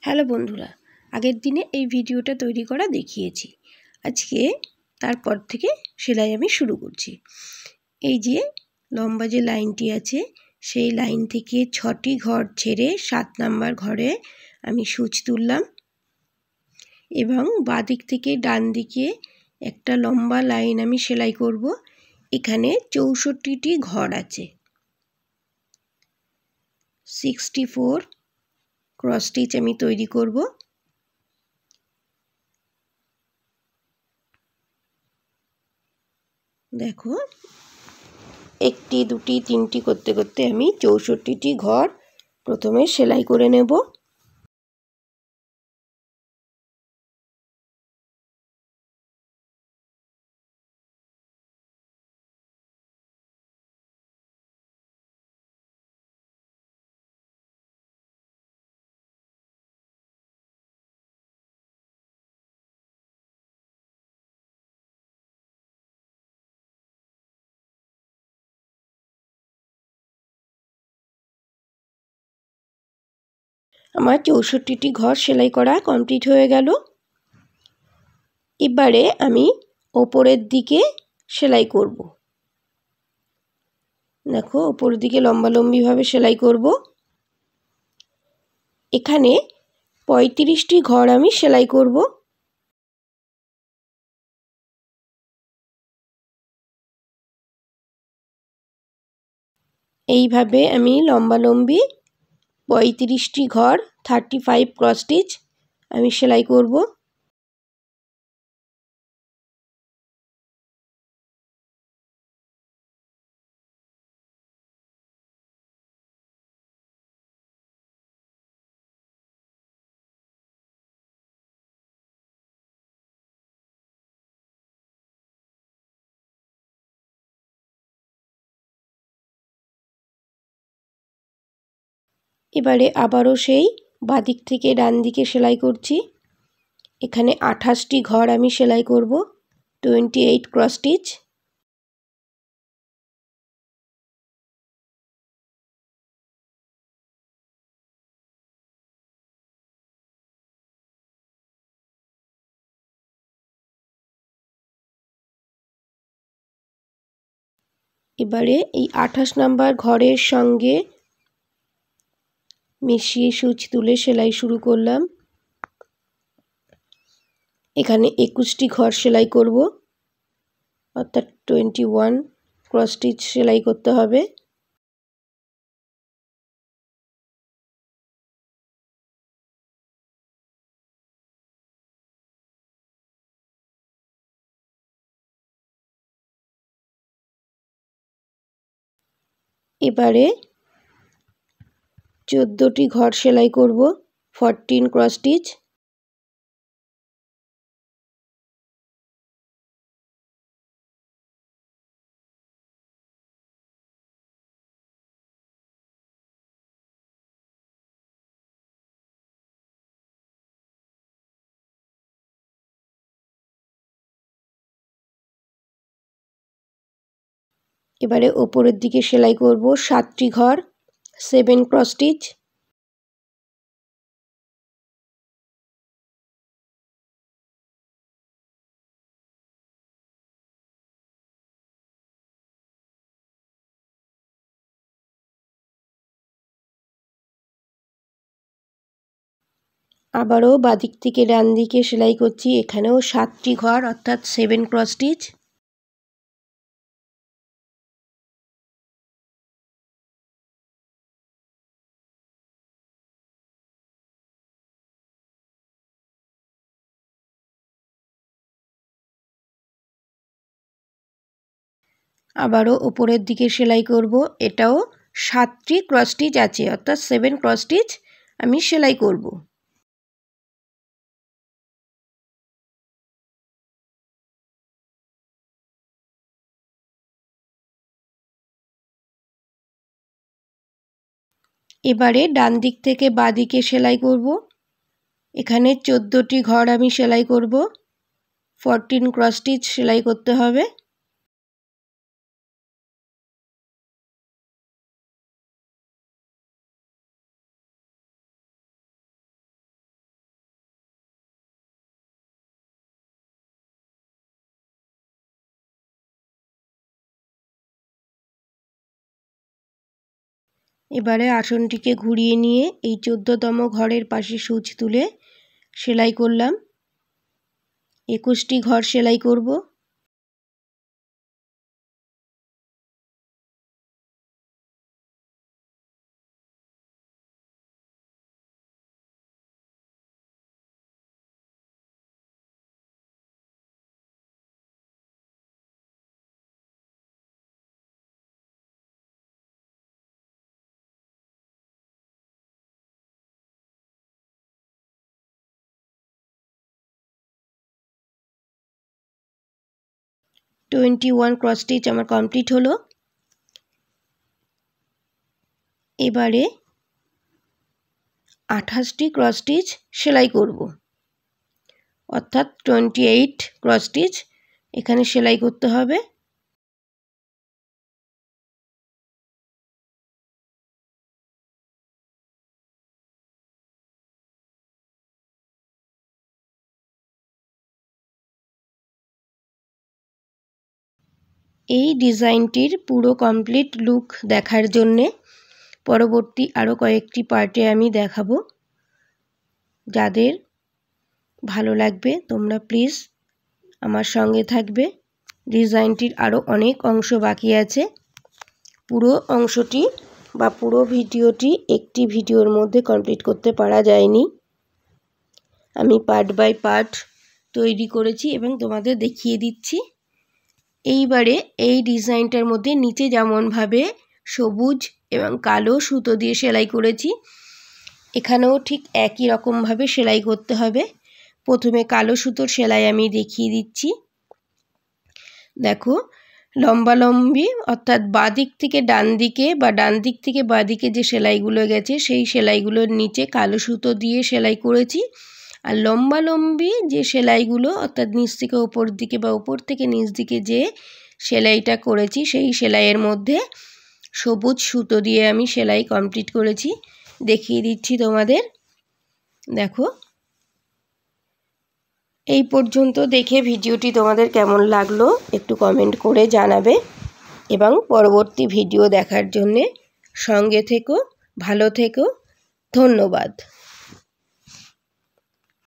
Hello বন্ধুরা, আগের দিনে এই ভিডিওটা তৈরি করা দেখিয়েছি। আজকে তারপর থেকে সেলাই আমি শুরু করছি। এই যে লম্বা যে লাইনটি আছে সেই লাইন থেকে 6টি ঘর ছেড়ে 7 নাম্বার ঘরে আমি সূচ তুললাম এবং বাঁ দিক থেকে ডান দিকে একটা লম্বা লাইন আমি সেলাই করব। এখানে 64টি ঘর আছে। 64 ক্রস স্টিচ আমি তৈরি করব। দেখো, একটি দুটি তিনটি করতে করতে আমি 64টি ঘর প্রথমে সেলাই করে নেব। আমার 64টি ঘর সেলাই করা কমপ্লিট হয়ে গেল। এবারে আমি ওপরের দিকে সেলাই করব। দেখো, ওপরের দিকে লম্বালম্বিভাবে সেলাই করব। এখানে 35টি ঘর আমি সেলাই করব। এইভাবে আমি লম্বালম্বি 35টি ঘর 35 ক্রস স্টিচ আমি সেলাই করব। এবারে আবারও সেই বাঁদিক থেকে ডান দিকে সেলাই করছি। এখানে 28টি ঘর আমি সেলাই করব, 28 ক্রস স্টিচ। এবারে এই 28 নাম্বার ঘরের সঙ্গে মিশিয়ে সূচ তুলে সেলাই শুরু করলাম। এখানে 21টি ঘর সেলাই করব, অর্থাৎ 21 ক্রস স্টিচ সেলাই করতে হবে। এবারে 14টি ঘর সেলাই করব, 14 ক্রস স্টিচ। এবারে ওপরের দিকে সেলাই করব 7টি ঘর 7 ক্রস স্টিচ। আবারও বাঁদিক থেকে ডান দিকে সেলাই করছি। এখানেও 7টি ঘর অর্থাৎ 7 ক্রস স্টিচ। আবারও ওপরের দিকে সেলাই করব। এটাও 7টি ক্রস স্টিচ আছে, অর্থাৎ 7 ক্রস স্টিচ আমি সেলাই করব। এবারে ডান দিক থেকে বাঁ দিকে সেলাই করব। এখানে 14টি ঘর আমি সেলাই করব, 14 ক্রস স্টিচ সেলাই করতে হবে। এবারে আসনটিকে ঘুরিয়ে নিয়ে এই 14তম ঘরের পাশে সূচ তুলে সেলাই করলাম। 21টি ঘর সেলাই করব। টোয়েন্টি-ওয়ান ক্রস স্টিচ আমার কমপ্লিট হলো। এবারে 28টি ক্রস স্টিচ সেলাই করব, অর্থাৎ 28 ক্রস স্টিচ এখানে সেলাই করতে হবে। এই ডিজাইনটির পুরো কমপ্লিট লুক দেখার জন্যে পরবর্তী আরও কয়েকটি পার্টে আমি দেখাবো। যাদের ভালো লাগবে তোমরা প্লিজ আমার সঙ্গে থাকবে। ডিজাইনটির আরও অনেক অংশ বাকি আছে। পুরো অংশটি বা পুরো ভিডিওটি একটি ভিডিওর মধ্যে কমপ্লিট করতে পারা যায়নি। আমি পার্ট বাই পার্ট তৈরি করেছি এবং তোমাদের দেখিয়ে দিচ্ছি। এইবারে এই ডিজাইনটার মধ্যে নিচে যেমনভাবে সবুজ এবং কালো সুতো দিয়ে সেলাই করেছি, এখানেও ঠিক একই রকমভাবে সেলাই করতে হবে। প্রথমে কালো সুতোর সেলাই আমি দেখিয়ে দিচ্ছি। দেখো, লম্বালম্বি অর্থাৎ বাঁ দিক থেকে ডান দিকে বা ডান দিক থেকে বাঁ দিকে যে সেলাইগুলো গেছে সেই সেলাইগুলোর নিচে কালো সুতো দিয়ে সেলাই করেছি। আর লম্বালম্বি যে সেলাইগুলো অর্থাৎ নিচ থেকে ওপর দিকে বা ওপর থেকে নিচ দিকে যে সেলাইটা করেছি সেই সেলাইয়ের মধ্যে সবুজ সুতো দিয়ে আমি সেলাই কমপ্লিট করেছি। দেখিয়ে দিচ্ছি তোমাদের। দেখো, এই পর্যন্ত দেখে ভিডিওটি তোমাদের কেমন লাগলো একটু কমেন্ট করে জানাবে এবং পরবর্তী ভিডিও দেখার জন্যে সঙ্গে থেকো, ভালো থেকো, ধন্যবাদ।